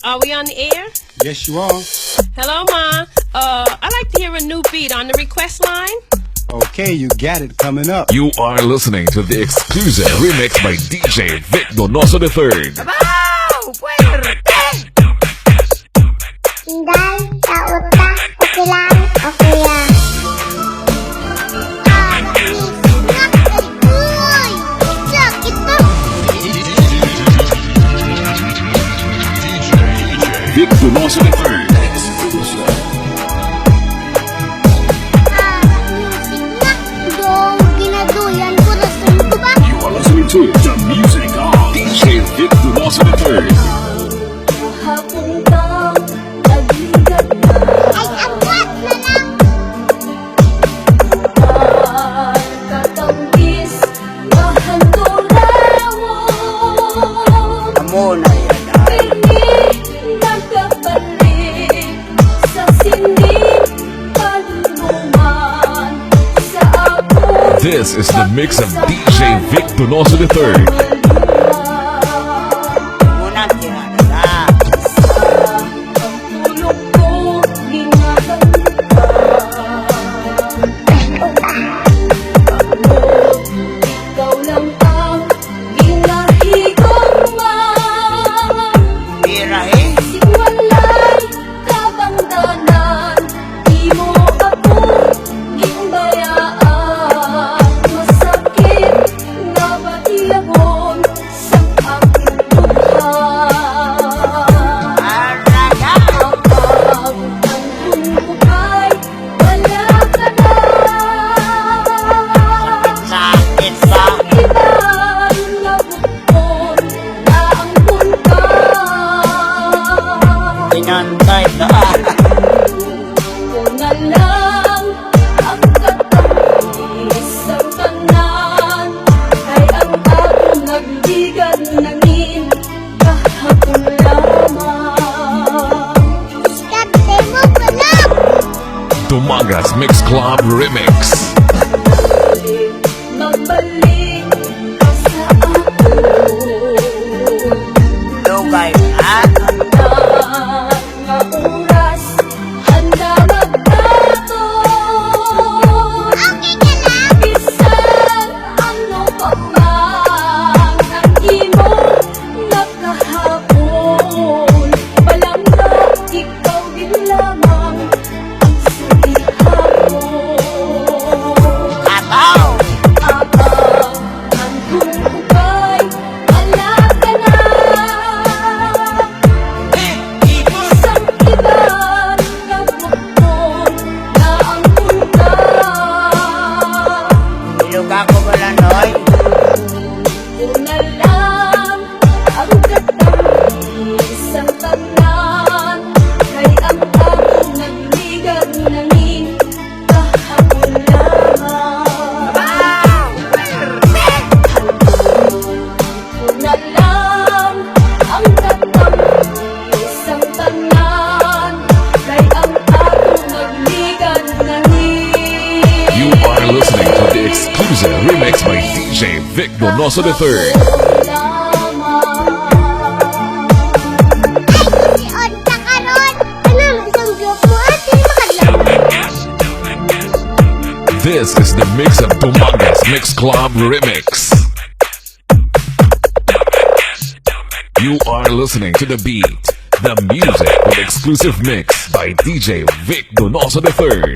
Are we on the air? Yes, you are. Hello, Ma. I'd like to hear a new beat on the request line. Okay, you got it coming up. You are listening to the exclusive remix by DJ Vic Donoso III. Inday, tauta, okay lang, okay lang. Uy, sakit na. Vic Donoso III. You are listening to the music of DJ Vic Donoso III. Ay, abot na lang. Amo na yan ay. This is the mix of DJ Vic Donoso III. Muna kinadala. Birahe. Sakit ba? Inantay ka. Skate mo pa lang. Tumagas Mix Club Remix. Lugay ha? Okay ka lang. Ataw. Ilog ako balanoy. You are listening to the exclusive remix by DJ Vic Donoso III. Si Onta karon. Ano, isang joke mo ate, makadlaw. This is the mix of Tumagas Mix Club Remix. You are listening to the beat, the music with exclusive mix by DJ Vic Donoso III.